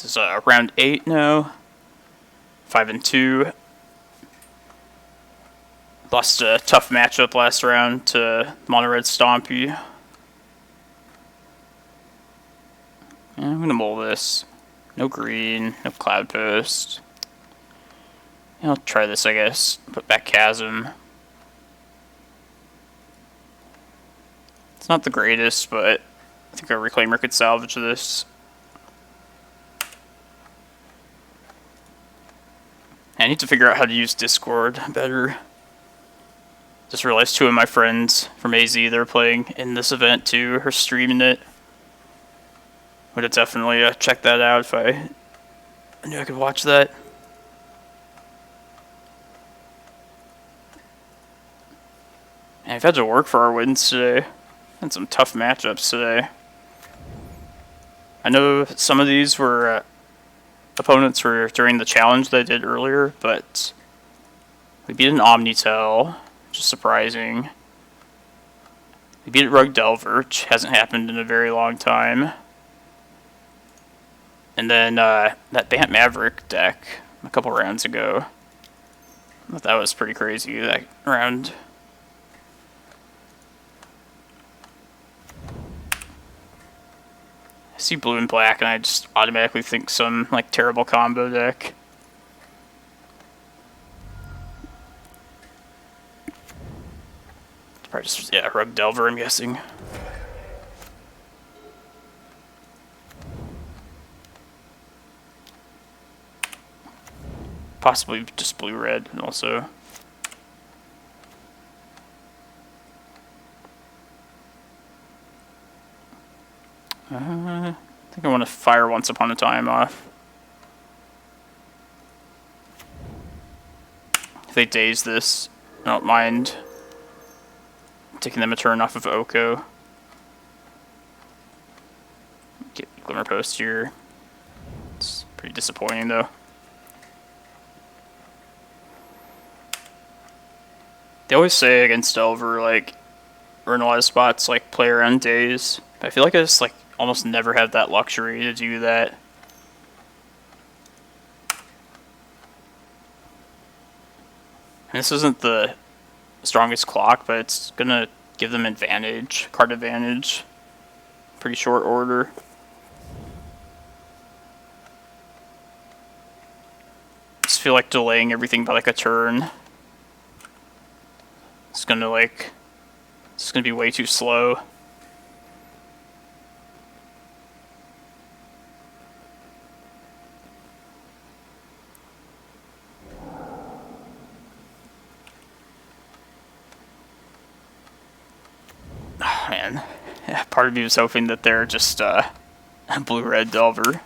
This is round 8 now. 5-2. Lost a tough matchup last round to Mono Red Stompy. Yeah, I'm gonna mull this. No green, no Cloudpost. Yeah, I'll try this, I guess. Put back Chasm. It's not the greatest, but I think a Reclaimer could salvage this. I need to figure out how to use Discord better. Just realized 2 of my friends from AZ, they're playing in this event too, or streaming it. Would have definitely checked that out if I knew I could watch that. And I've had to work for our wins today. Had some tough matchups today. I know some of these were opponents were during the challenge that I did earlier, but we beat an Omnitel, which is surprising. We beat Rug Delver, which hasn't happened in a very long time. And then that Bant Maverick deck a couple rounds ago. I thought that was pretty crazy, that round. I see blue and black and I just automatically think some like terrible combo deck. It's probably just, yeah, Rug Delver, I'm guessing. Possibly just blue-red also. I think I want to fire Once Upon a Time off. If they daze this, I don't mind taking them a turn off of Oko. Get Glimmerpost here. It's pretty disappointing though. They always say against Delver, like, we're in a lot of spots, like, play around days. But I feel like I just, like, almost never have that luxury to do that. And this isn't the strongest clock, but it's gonna give them advantage, card advantage. Pretty short order. I just feel like delaying everything by, like, a turn. It's gonna be way too slow. Oh, man. Yeah, part of me was hoping that they're just blue-red Delver.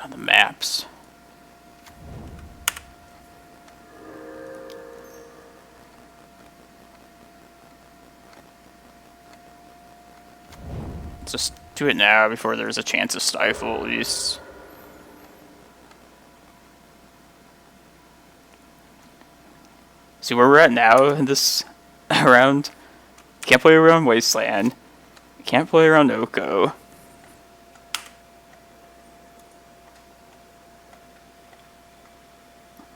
On the maps. Just do it now before there's a chance of stifle at least. See where we're at now in this round? Can't play around Wasteland. Can't play around Oko.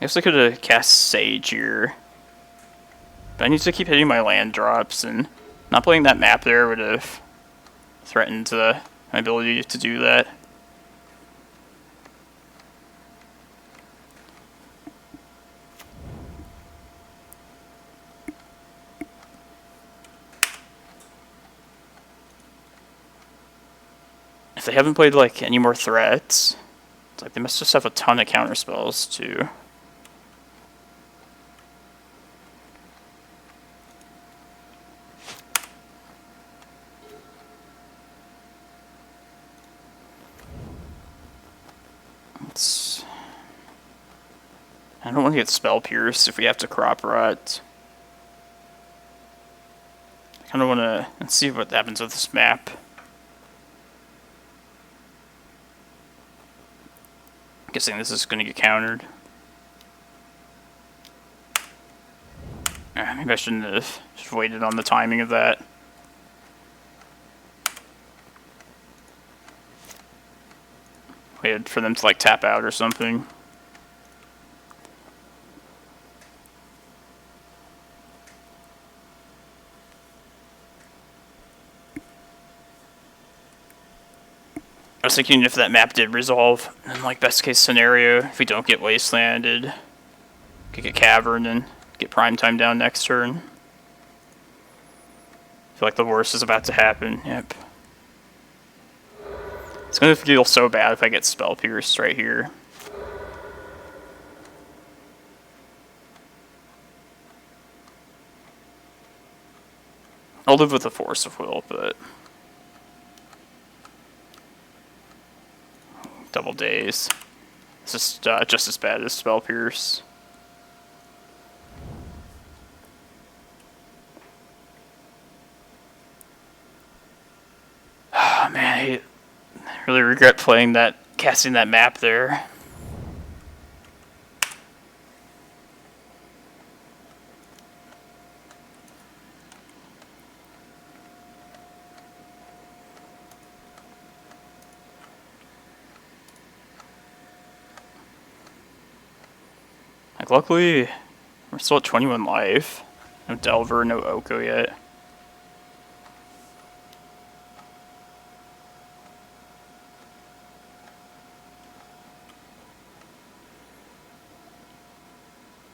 I guess I could have cast Sage here. But I need to keep hitting my land drops, and not playing that map there would have threatened my ability to do that. If they haven't played like any more threats, it's like they must just have a ton of counter spells too. I don't want to get Spell Pierce if we have to Crop Rot. I kind of want to... Let's see what happens with this map. Guessing this is going to get countered. Maybe I shouldn't have just waited on the timing of that. Waited for them to like tap out or something. I was thinking if that map did resolve, in like best case scenario, if we don't get wastelanded, could get Cavern and get prime time down next turn. I feel like the worst is about to happen. Yep. It's gonna feel so bad if I get Spell Pierced right here. I'll live with the Force of Will, but double days. It's just as bad as Spell Pierce. Oh man, I really regret casting that map there. Like, luckily, we're still at 21 life. No Delver, no Oko yet.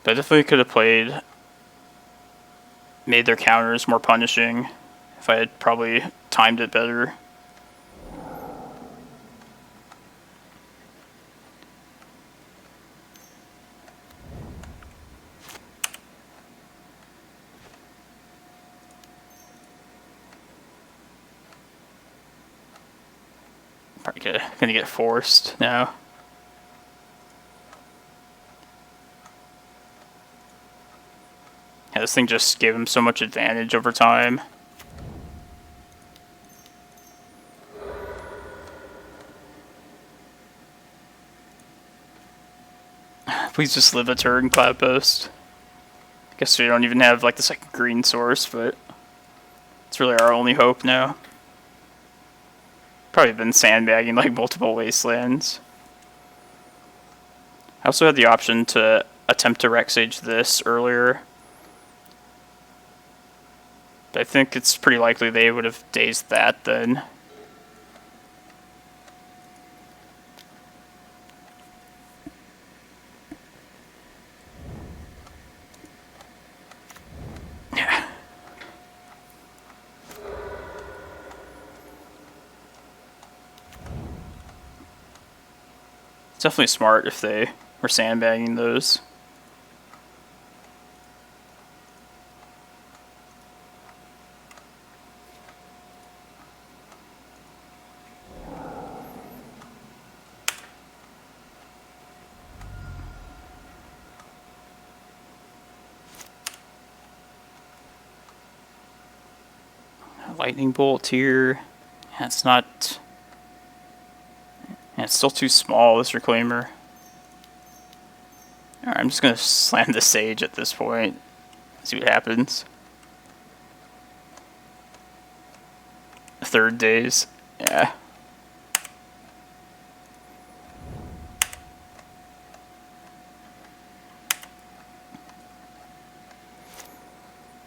But I definitely could have made their counters more punishing if I had probably timed it better. Probably gonna get forced now. Yeah, this thing just gave him so much advantage over time. Please just live a turn, Cloudpost. Guess we don't even have like the second green source, but it's really our only hope now. Probably been sandbagging like multiple wastelands. I also had the option to attempt to Rec Sage this earlier. But I think it's pretty likely they would have dazed that then. Yeah. It's definitely smart if they were sandbagging those. Lightning bolt here. Yeah, it's not. Yeah, it's still too small, this Reclaimer. Alright, I'm just gonna slam the Sage at this point. See what happens. Third days. Yeah.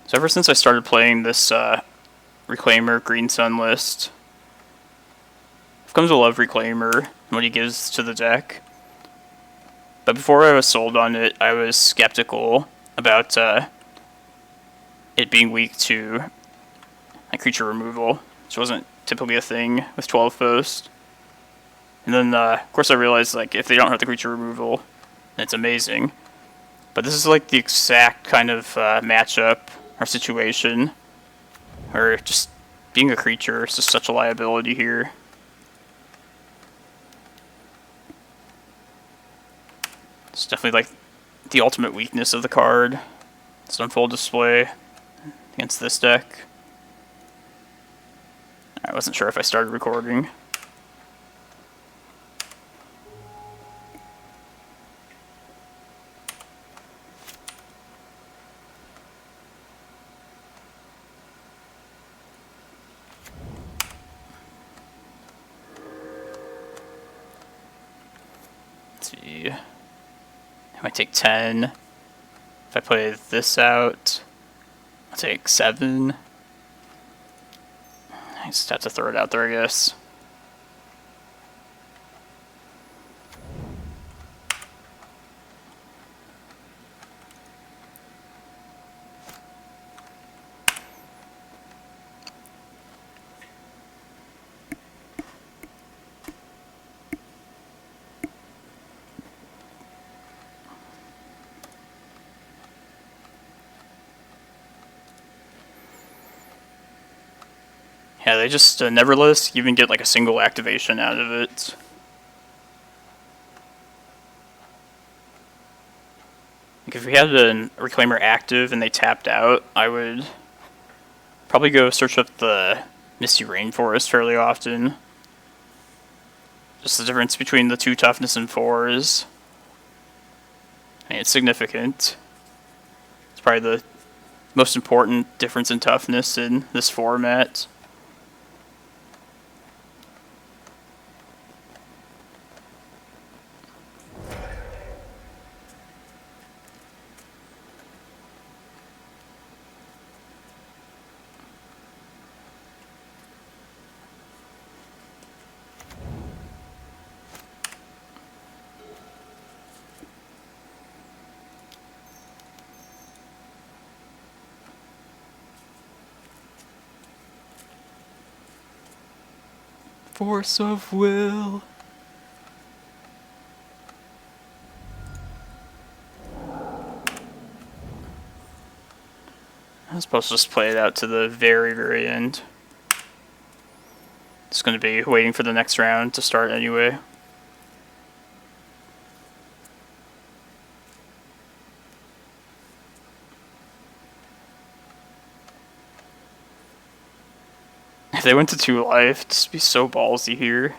So ever since I started playing this Reclaimer Green Sun list, I've come to love Reclaimer and what he gives to the deck. But before I was sold on it, I was skeptical about it being weak to creature removal, which wasn't typically a thing with 12 Post. And then, of course, I realized like if they don't have the creature removal, then it's amazing. But this is like the exact kind of matchup or situation where just being a creature is just such a liability here. It's definitely like the ultimate weakness of the card. It's on full display against this deck. I wasn't sure if I started recording. see. I might take 10. If I play this out, I'll take 7. I just have to throw it out there, I guess. Yeah, they just never let us even get like a single activation out of it. Like if we had a Reclaimer active and they tapped out, I would probably go search up the Misty Rainforest fairly often. Just the difference between the 2 toughness and 4s. I mean, it's significant. It's probably the most important difference in toughness in this format. Force of will. I was supposed to just play it out to the very, very end. It's going to be waiting for the next round to start anyway. If they went to 2 life, just be so ballsy here.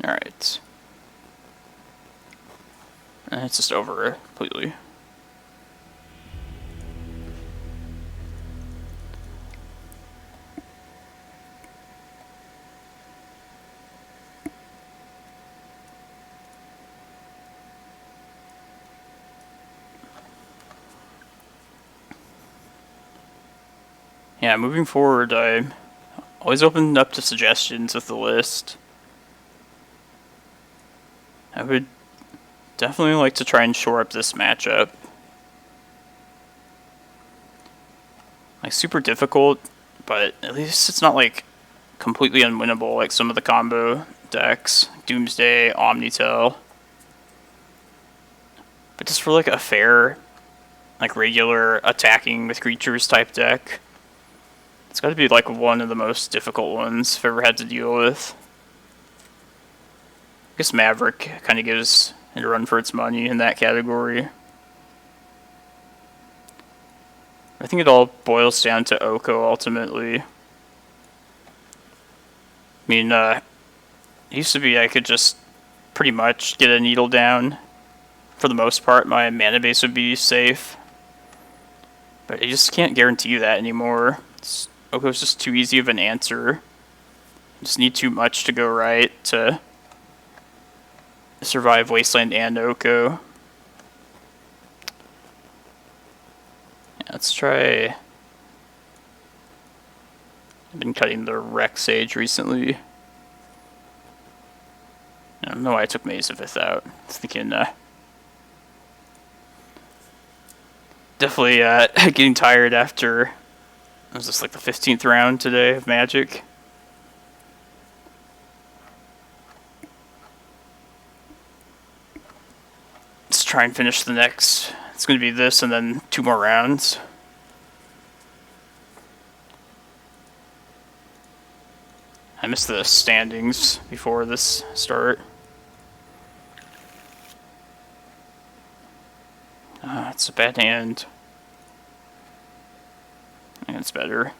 Alright. And it's just over completely. Yeah, moving forward, I'm always open up to suggestions with the list. I would definitely like to try and shore up this matchup. Like, super difficult, but at least it's not, like, completely unwinnable like some of the combo decks. Doomsday, Omnitel. But just for, like, a fair, like, regular attacking with creatures type deck, it's got to be like one of the most difficult ones I've ever had to deal with. I guess Maverick kind of gives it a run for its money in that category. I think it all boils down to Oko ultimately. I mean, it used to be I could just pretty much get a needle down. For the most part, my mana base would be safe. But you just can't guarantee that anymore. Oko's just too easy of an answer. You just need too much to go right to survive Wasteland and Oko. Yeah, let's try... I've been cutting the Rec Sage recently. I don't know why I took Maze of Ith out. I was thinking, definitely getting tired after... It was just like the 15th round today of Magic. Let's try and finish the next. It's going to be this and then 2 more rounds. I missed the standings before this start. It's a bad hand. I think it's better.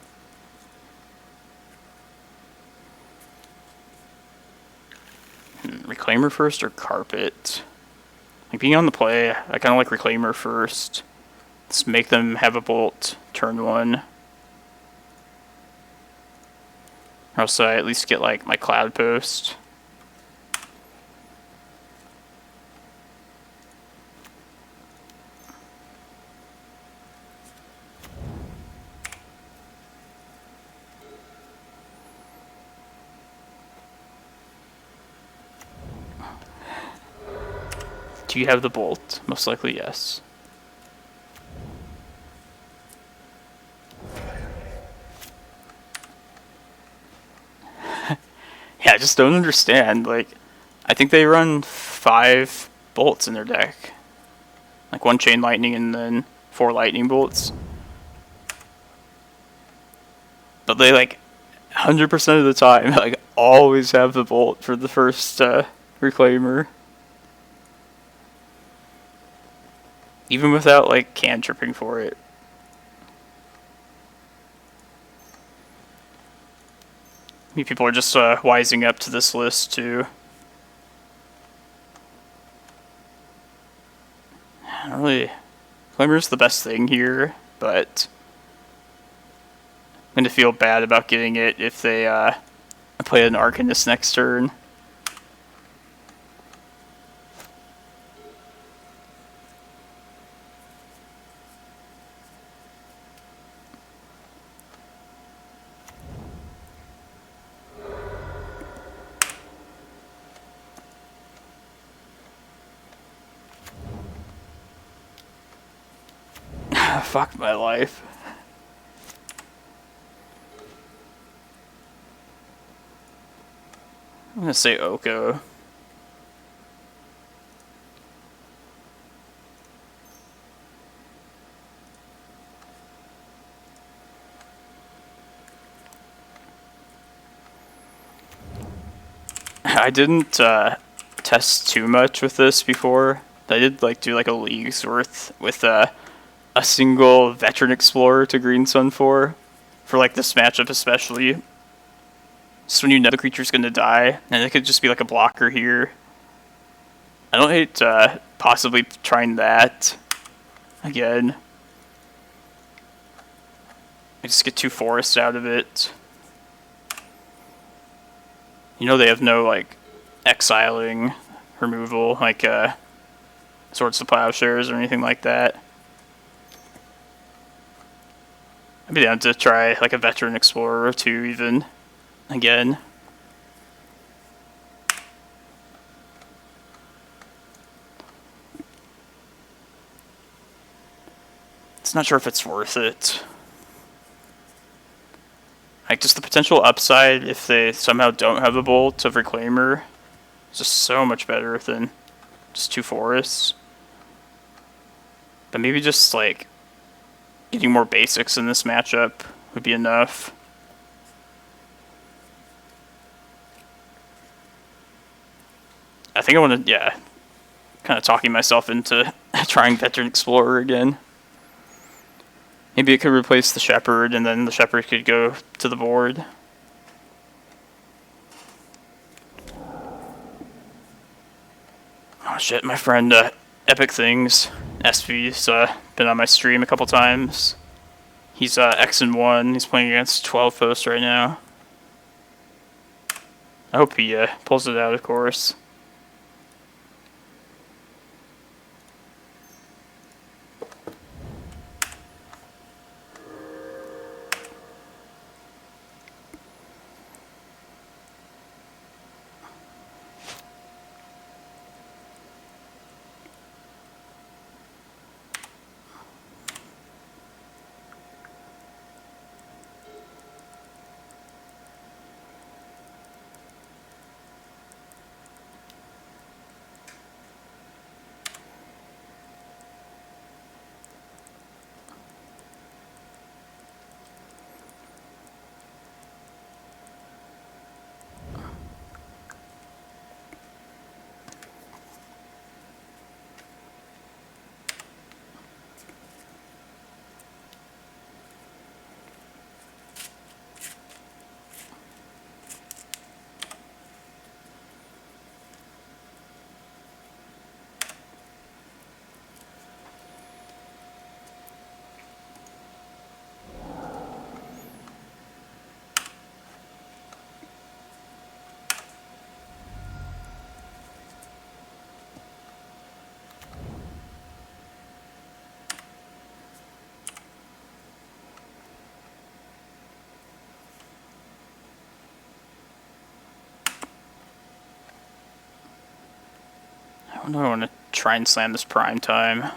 Reclaimer first or Carpet? Like, being on the play, I kind of like Reclaimer first. Let's make them have a bolt turn 1. Or else I at least get, like, my Cloudpost. Do you have the bolt? Most likely, yes. Yeah, I just don't understand. Like, I think they run 5 bolts in their deck. Like 1 chain lightning and then 4 lightning bolts. But they, like, 100% of the time, like, always have the bolt for the first Reclaimer. Even without, like, cantripping for it. Maybe people are just wising up to this list, too. I don't really... Reclaimer's the best thing here, but... I'm going to feel bad about getting it if they play an Arcanist next turn. Fuck my life. I'm gonna say Oko. I didn't test too much with this before. I did like do like a league's worth with a single Veteran Explorer to Green Sun for like this matchup especially. Just when you know the creature's gonna die, and it could just be like a blocker here. I don't hate possibly trying that again. I just get 2 forests out of it. You know they have no like exiling removal, like Swords to Plowshares or anything like that. I'd be down to try like a Veteran Explorer or 2 even again. It's not sure if it's worth it. Like, just the potential upside if they somehow don't have a bolt of Reclaimer is just so much better than just 2 forests. But maybe just, like, getting more basics in this matchup would be enough. I think I want to, yeah, kind of talking myself into trying Veteran Explorer again. Maybe it could replace the Shepherd, and then the Shepherd could go to the board. Oh shit, my friend Epic Things, SV's been on my stream a couple times. He's X and 1, he's playing against 12 Post right now. I hope he pulls it out, of course. don't know, I want to try and slam this prime time.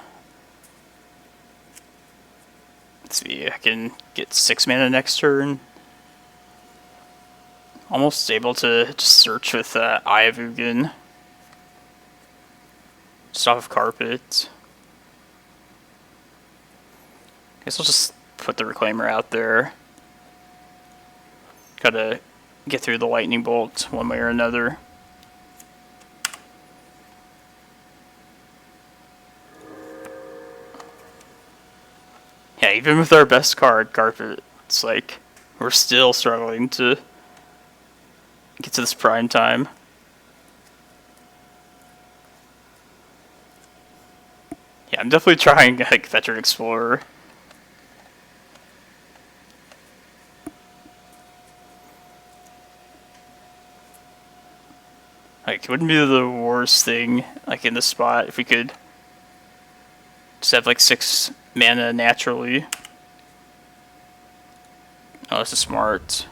Let's see, I can get 6 mana next turn. Almost able to just search with Eye of Ugin. Just off of carpet. Guess I'll just put the Reclaimer out there. Gotta get through the lightning bolt one way or another. Yeah, even with our best card, carpet, it's like we're still struggling to get to this prime time. Yeah, I'm definitely trying like Veteran Explorer. Like, it wouldn't be the worst thing, like, in this spot if we could just have, like, 6 mana naturally. Oh, this is smart.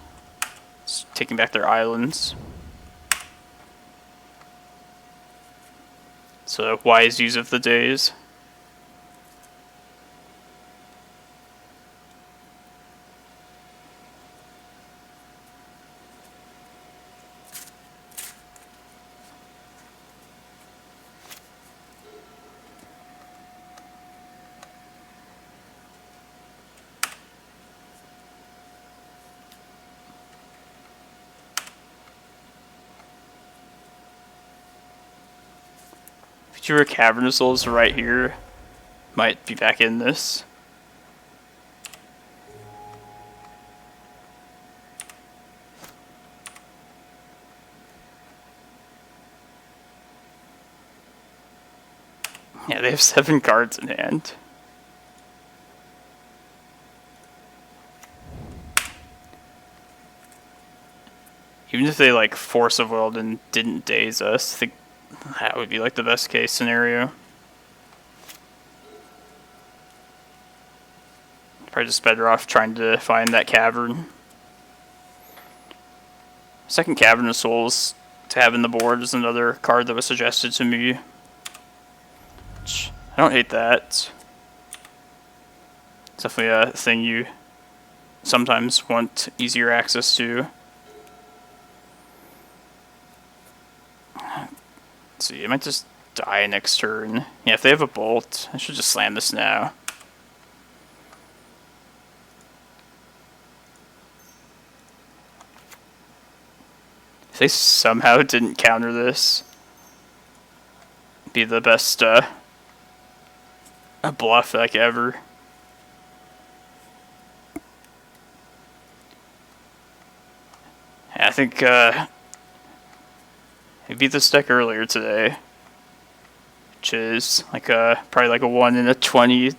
It's taking back their islands. So, wise use of the days. Future Cavern of Souls right here might be back in this. Yeah, they have 7 cards in hand. Even if they like Force of Will and didn't daze us, I think that would be like the best case scenario. Probably just better off trying to find that cavern. Second Cavern of Souls to have in the board is another card that was suggested to me. Which, I don't hate that. It's definitely a thing you sometimes want easier access to. Let's see, I might just die next turn. Yeah, if they have a bolt, I should just slam this now. If they somehow didn't counter this, it'd be the best a bluff like ever. Yeah, I think I beat this deck earlier today, which is like probably like a 1 in a 20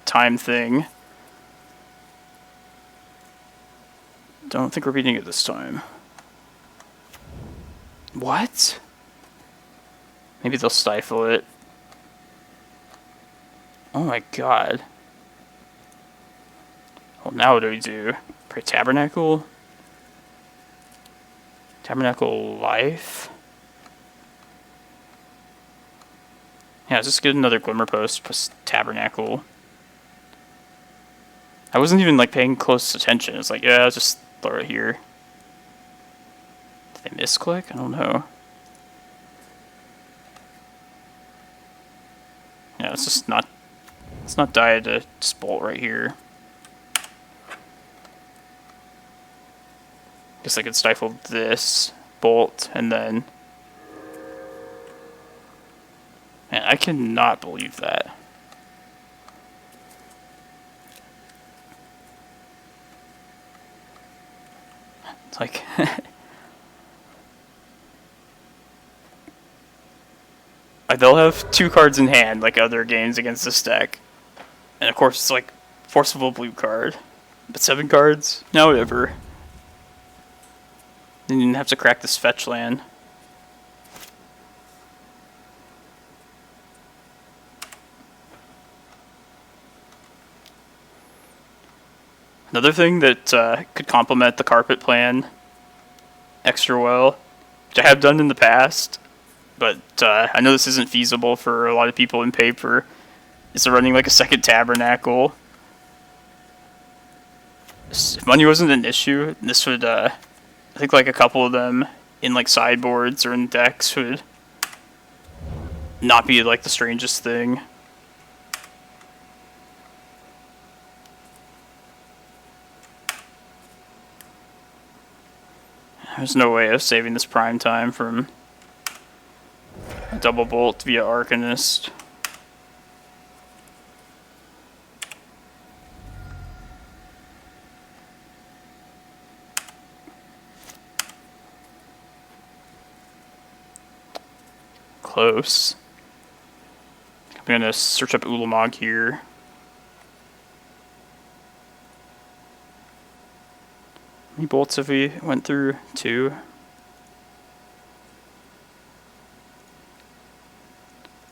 time thing. Don't think we're beating it this time. What? Maybe they'll stifle it. Oh my god. Well, now what do we do? Pray Tabernacle? Tabernacle Life? Yeah, let's just get another Glimmerpost plus Tabernacle. I wasn't even like paying close attention. It's like, yeah, I'll just throw it here. Did they misclick? I don't know. Yeah, it's just not. Let's not die to just bolt right here. Guess I could stifle this bolt and then. Man, I cannot believe that. It's like they'll have 2 cards in hand like other games against this deck. And of course it's like forcible blue card. But 7 cards? No, whatever. Then you didn't have to crack this fetch land. Another thing that could complement the carpet plan extra well, which I have done in the past, but I know this isn't feasible for a lot of people in paper. Is running like a second Tabernacle. If money wasn't an issue, this would, I think like a couple of them in like sideboards or in decks would not be like the strangest thing. There's no way of saving this prime time from a double bolt via Arcanist. Close. I'm gonna search up Ulamog here. How many bolts have we went through? 2.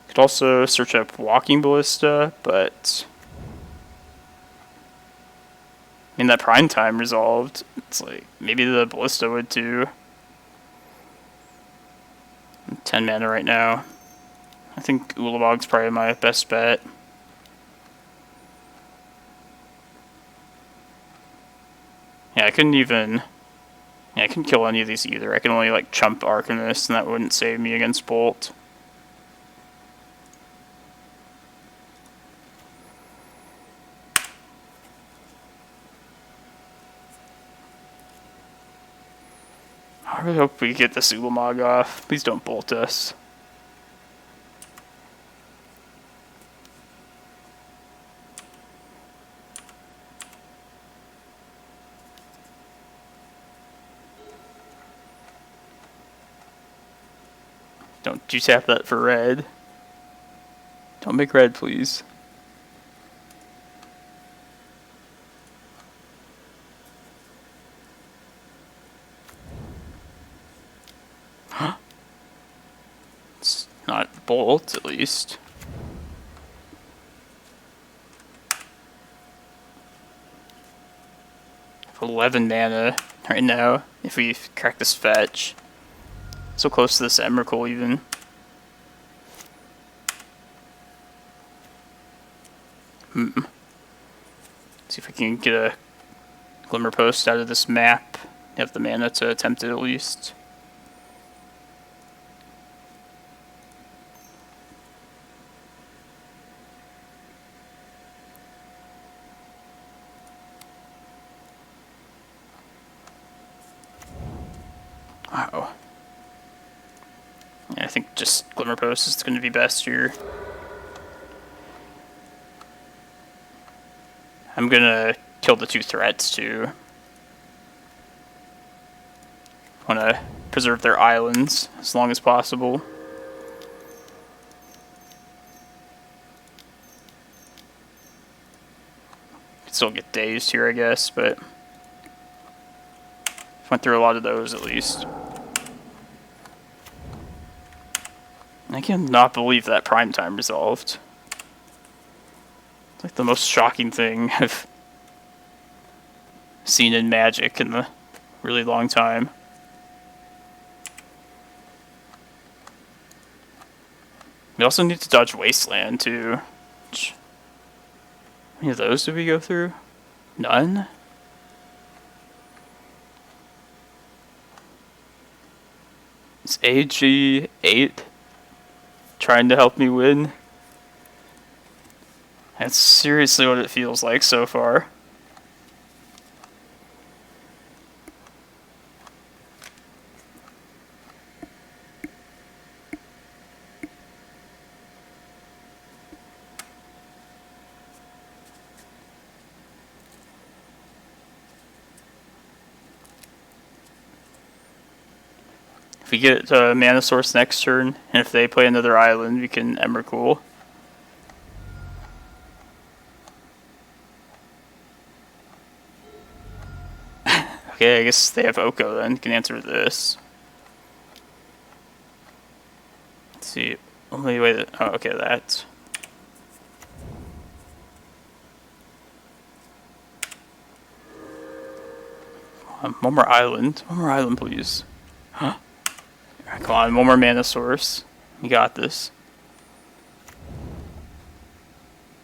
Could also search up Walking Ballista, but I mean that prime time resolved. It's like maybe the Ballista would too. 10 mana right now. I think Ulamog's probably my best bet. Yeah, I couldn't even... Yeah, I couldn't kill any of these either. I can only, like, chump Arcanist, and that wouldn't save me against Bolt. I really hope we get this Ulamog off. Please don't bolt us. Don't you tap that for red. Don't make red, please. It's not bolt, at least. For 11 mana right now, if we crack this fetch. So close to this Emrakul, even. See if we can get a Glimmerpost out of this map. Have the mana to attempt it at least. Wow. Yeah, I think just Glimmerpost is going to be best here. I'm going to kill the 2 threats too. Want to preserve their islands as long as possible. Could still get dazed here, I guess, but went through a lot of those at least. I cannot believe that prime time resolved. It's like the most shocking thing I've seen in Magic in a really long time. We also need to dodge Wasteland too. How many of those did we go through? None? Is AG 8 trying to help me win? That's seriously what it feels like so far. If we get a mana source next turn, and if they play another island, we can Emrakul. Okay, I guess they have Oko then. Can answer this. Let's see. Only way that. Oh, okay, that. One more island. One more island, please. Huh? Come on, one more mana source. You got this.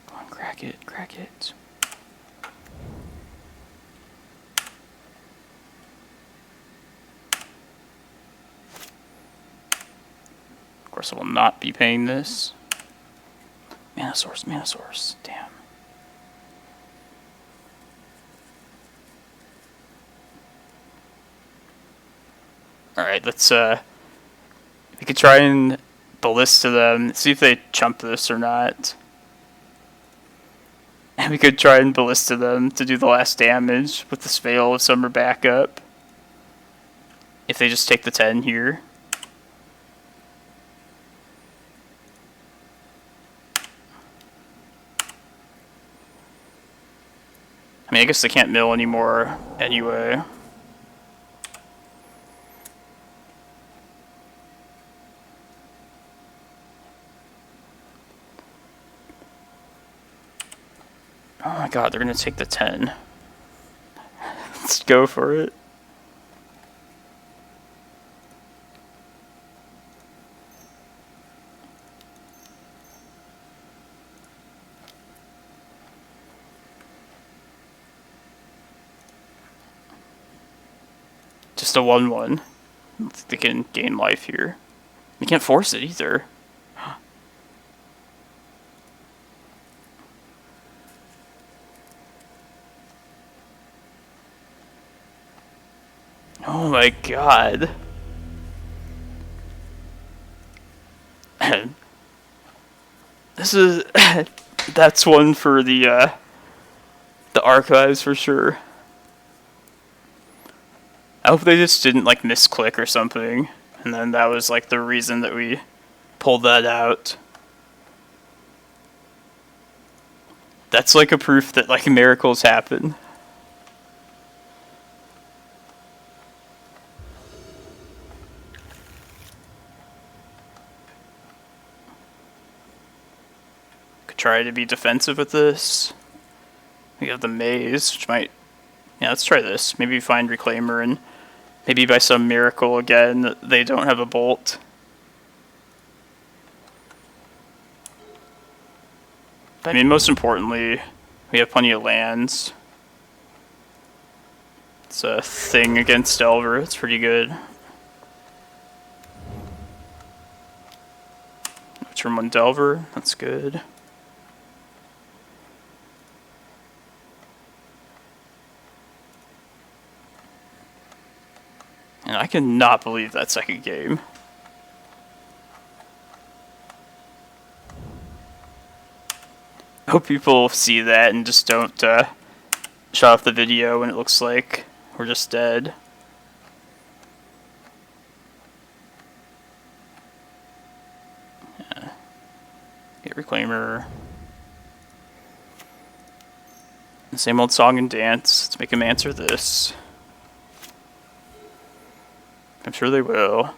Come on, crack it, crack it. Of course, I will not be paying this. Mana source, damn. Alright, let's, we could try and Ballista them, see if they chump this or not. And we could try and Ballista them to do the last damage with this Veil of Summer backup. If they just take the 10 here. I mean, I guess they can't mill anymore anyway. Oh my god, they're gonna take the 10. Let's go for it. Just a 1-1. They can gain life here. You can't force it either. Oh my god. This is that's one for the archives for sure. I hope they just didn't like misclick or something, and then that was like the reason that we pulled that out. That's like a proof that like miracles happen. Could try to be defensive with this. We have the maze, which might... Yeah, let's try this. Maybe find Reclaimer and maybe by some miracle again they don't have a bolt. But, I mean, most importantly, we have plenty of lands. It's a thing against Delver. It's pretty good. Turn 1 Delver. That's good. And I cannot believe that second game. I hope people see that and just don't shut off the video when it looks like we're just dead. Yeah. Get Reclaimer. The same old song and dance. Let's make him answer this. I'm sure they will.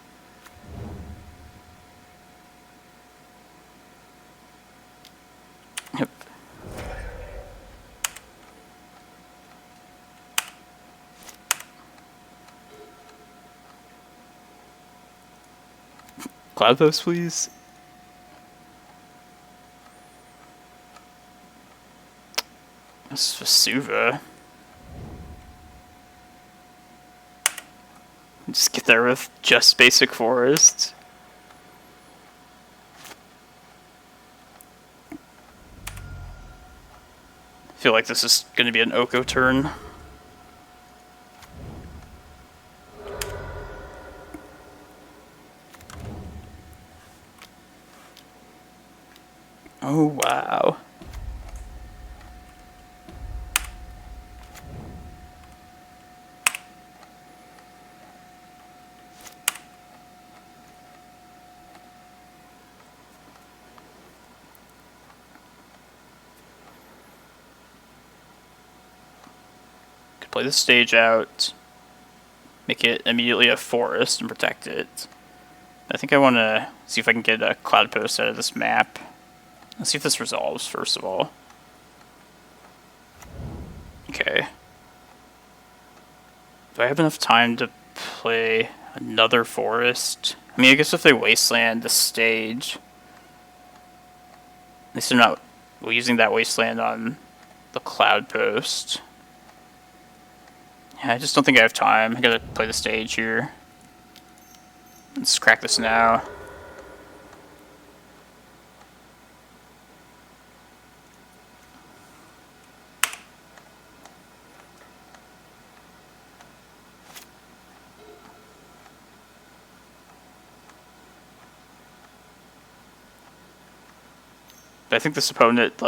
Yep. Cloudpost, please. That's Vesuva. Just get there with just basic forest. I feel like this is going to be an Oko turn. Oh, wow. Play the stage out, make it immediately a forest and protect it. I think I want to see if I can get a Cloudpost out of this map. Let's see if this resolves first of all. Okay. Do I have enough time to play another forest I mean, I guess if they wasteland the stage, at least they're not using that wasteland on the Cloudpost. Yeah, I just don't think I have time. I gotta play the stage here. Let's crack this now. But I think this opponent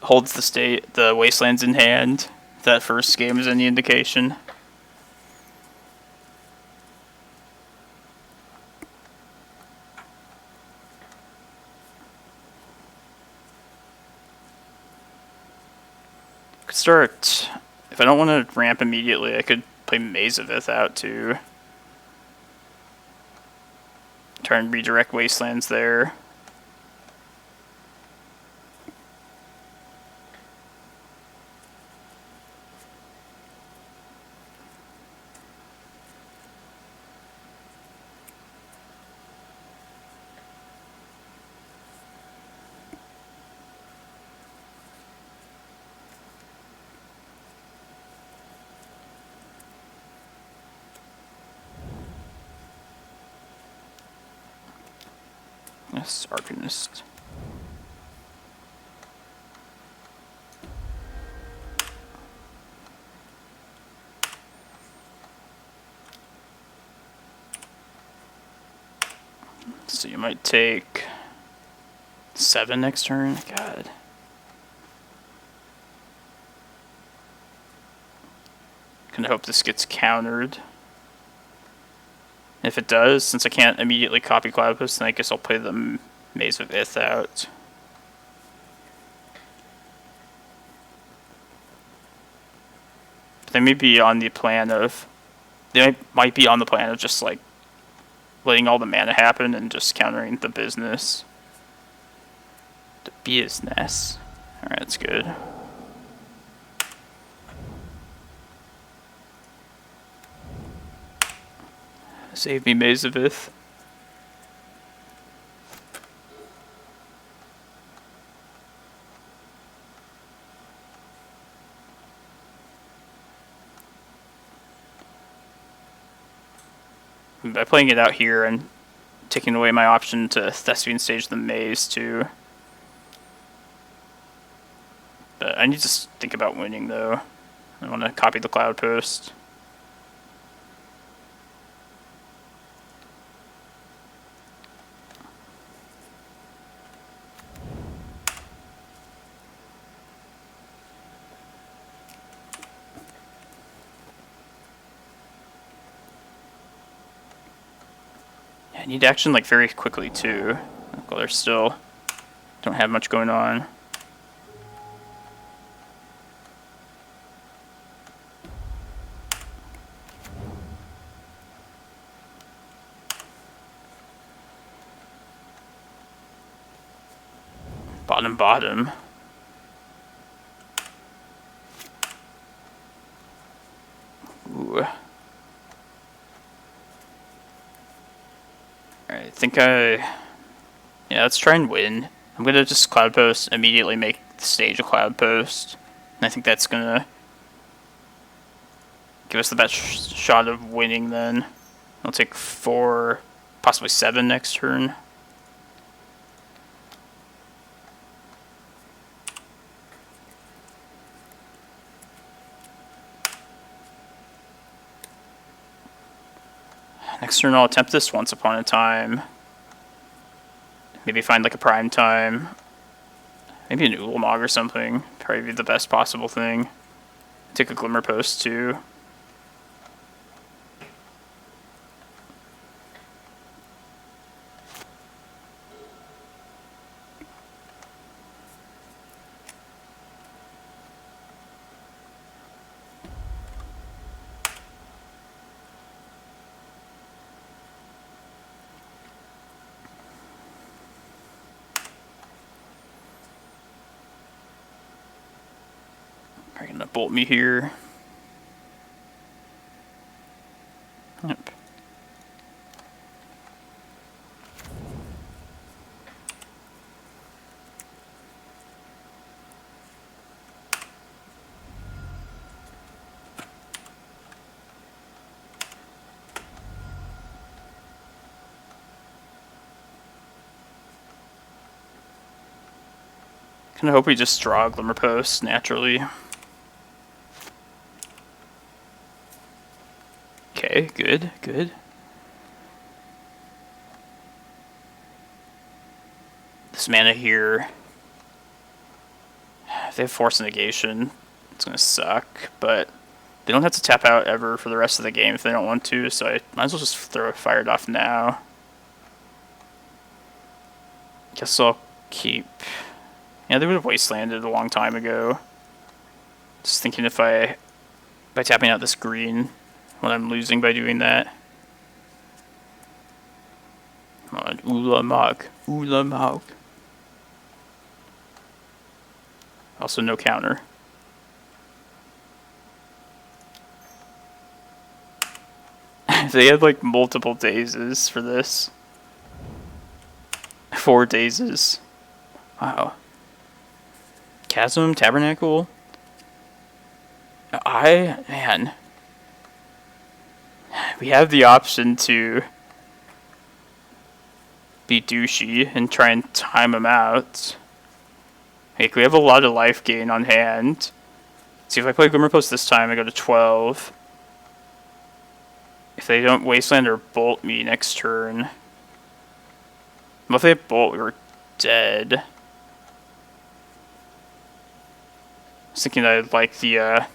holds the wastelands in hand. If that first game is any indication. Could start, if I don't want to ramp immediately, I could play Maze of Ith out too. Try and redirect wastelands there. Yes, Arcanist. So you might take 7 next turn. God. Kinda hope this gets countered. If it does, since I can't immediately copy Cloudpost, then I guess I'll play the Maze of Ith out. But they may be on the plan of... They might be on the plan of just, like, letting all the mana happen and just countering the business. The business. Alright, that's good. Save me, Maze of Ith. By playing it out here and taking away my option to Thespian stage the maze too. But I need to think about winning though. I want to copy the Cloudpost. I need action like very quickly too. Well, they're still don't have much going on. Bottom. Ooh. Alright, I think yeah, let's try and win. I'm gonna just Cloudpost, immediately make the stage a Cloudpost. And I think that's gonna give us the best shot of winning then. I'll take 4, possibly 7 next turn. Next turn I'll attempt this Once Upon a Time. Maybe find like a prime time. Maybe an Ulamog or something. Probably be the best possible thing. Take a Glimmerpost too. They're gonna bolt me here. Yep. Kinda hope we just draw Glimmerpost naturally. Okay, good, good. This mana here, if they have Force Negation, it's gonna suck, but they don't have to tap out ever for the rest of the game if they don't want to, so I might as well just throw it fired off now. Guess I'll keep... Yeah, they would have wastelanded a long time ago. Just thinking if by tapping out this green, what I'm losing by doing that. Come on, Ulamog. Ulamog. Also no counter. They had like multiple dazes for this. 4 dazes. Wow. Chasm, Tabernacle. Man. We have the option to be douchey and try and time them out. Like, we have a lot of life gain on hand. See, if I play Glimmerpost this time, I go to 12. If they don't wasteland or bolt me next turn. Well, if they bolt, we were dead. I was thinking I'd like the,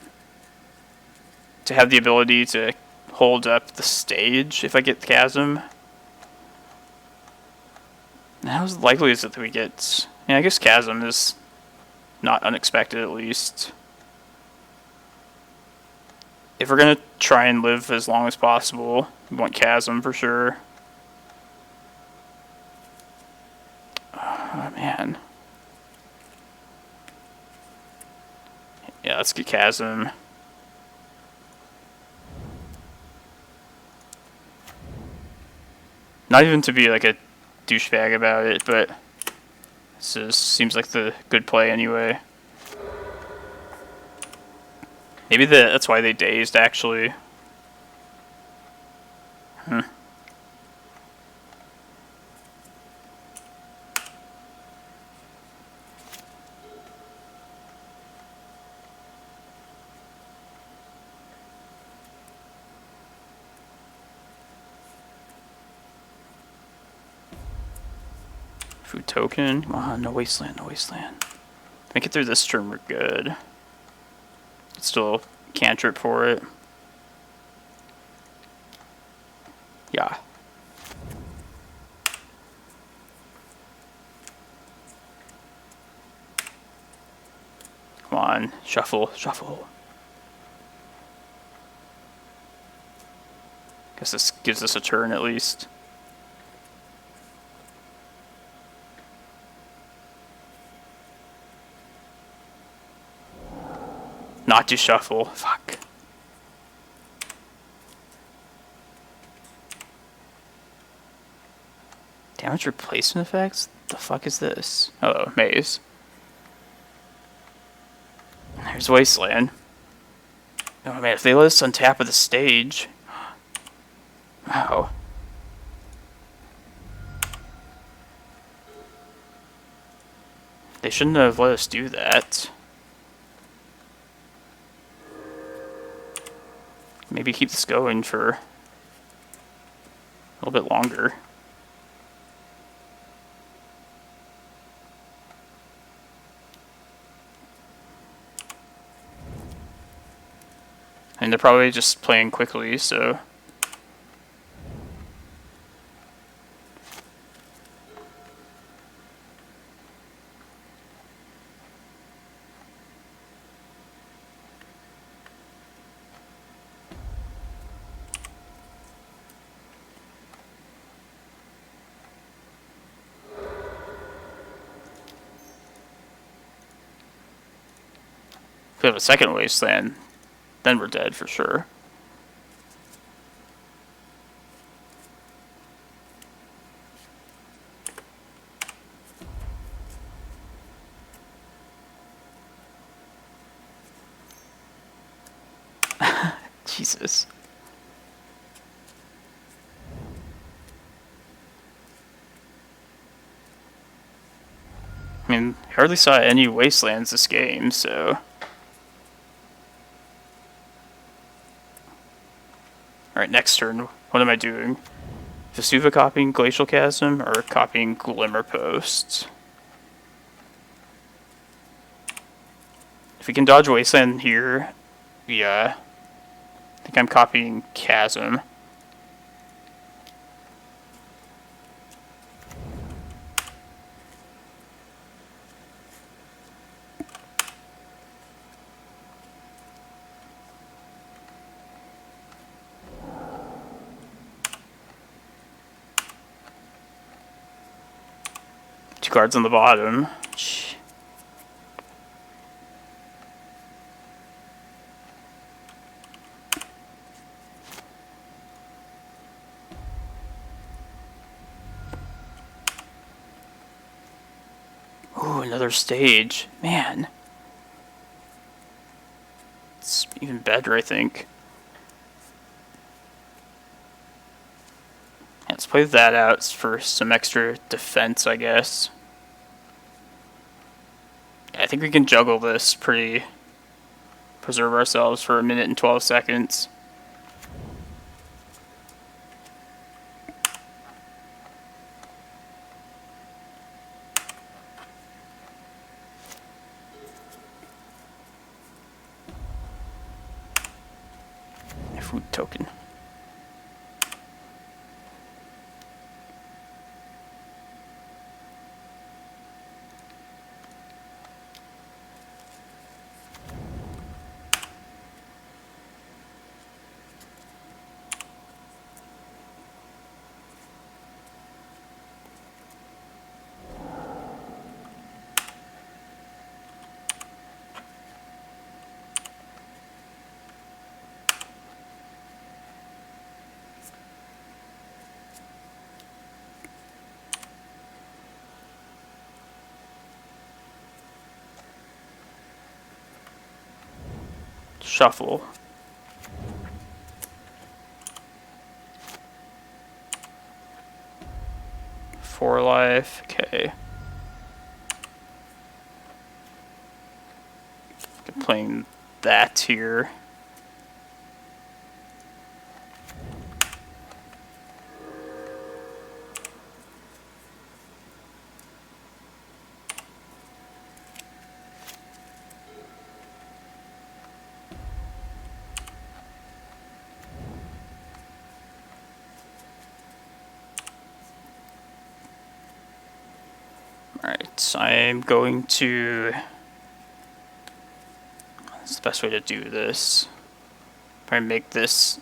to have the ability to hold up the stage if I get Chasm. How likely is it that we get... Yeah, I guess Chasm is not unexpected, at least. If we're going to try and live as long as possible, we want Chasm for sure. Oh, man. Yeah, let's get Chasm. Not even to be like a douchebag about it, but this just seems like the good play anyway. Maybe that's why they dazed, actually. Food token. Come on, no wasteland, no wasteland. Make it through this turn, we're good. Still cantrip for it. Yeah. Come on, shuffle, shuffle. Guess this gives us a turn at least. Not to shuffle. Fuck. Damage replacement effects? The fuck is this? Oh, Maze. There's Wasteland. Oh man, if they let us untap of the stage. Wow. They shouldn't have let us do that. Maybe keep this going for a little bit longer. And they're probably just playing quickly, so... If we have a second wasteland, then we're dead for sure. Jesus. I mean, hardly saw any wastelands this game, so... Alright, next turn. What am I doing? Vesuva copying Glacial Chasm or copying Glimmerpost? If we can dodge Wasteland here, yeah. I think I'm copying Chasm. Two cards on the bottom. Ooh, another stage. Man. It's even better, I think. Yeah, let's play that out for some extra defense, I guess. I think we can juggle this pretty... Preserve ourselves for 1 minute and 12 seconds. Food token. Shuffle. Four life, okay. Playing that here. Alright, I'm going to... That's the best way to do this. Probably make this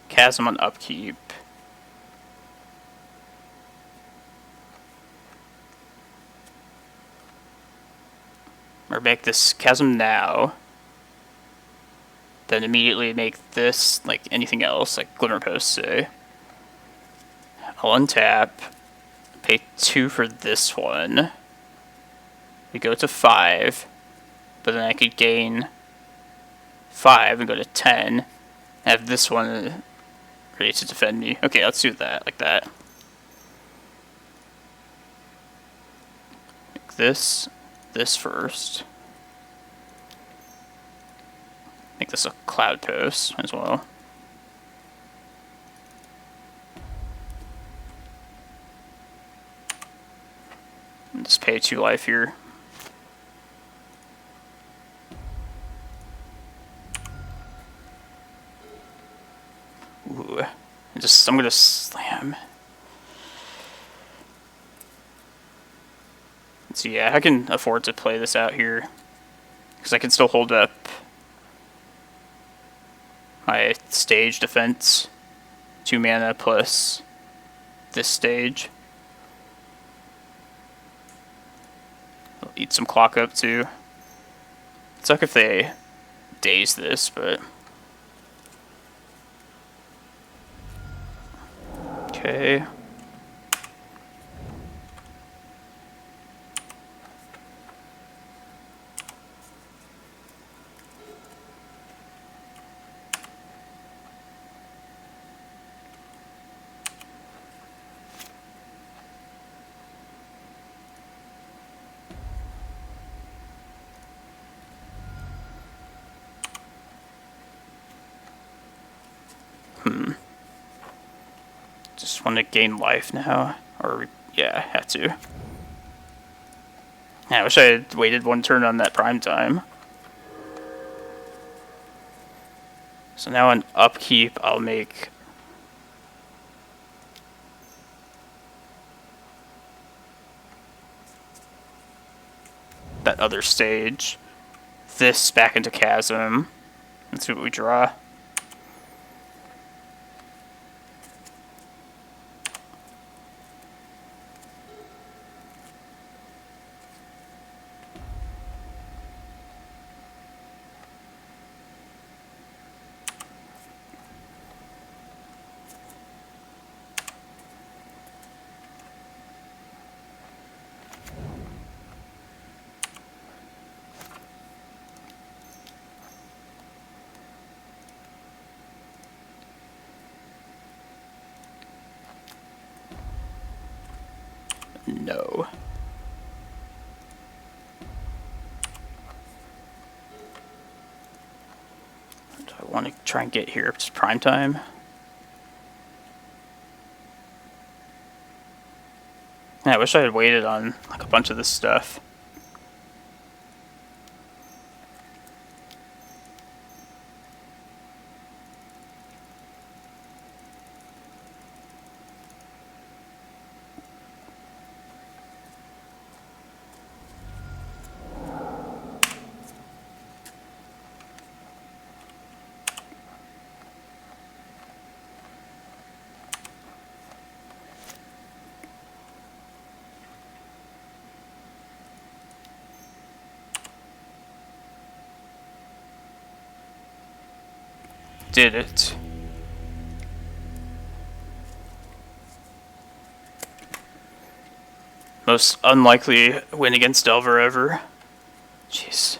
Chasm on upkeep. Or make this Chasm now. Then immediately make this, like anything else, like Glimmerpost, say. I'll untap. Pay 2 for this one. We go to 5. But then I could gain 5 and go to 10. Have this one ready to defend me. Okay, let's do that, like that. Make this first. Make this a Cloudpost as well. And just pay 2 life here. Ooh. I'm gonna slam. So yeah, I can afford to play this out here. Because I can still hold up my stage defense. 2 mana plus this stage. I'll eat some clock up too. It'd suck if they daze this, but... Okay. Just want to gain life now. Or, yeah, had to. Yeah, I wish I had waited one turn on that prime time. So now on upkeep, I'll make... that other stage. This back into Chasm. Let's see what we draw. No. Do I want to try and get here up to prime time? Yeah, I wish I had waited on like a bunch of this stuff. Did it. Most unlikely win against Delver ever. Jeez.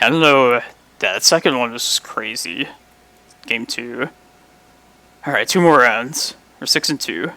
I don't know. That second one was crazy. Game 2. Alright, 2 more rounds. We're 6-2.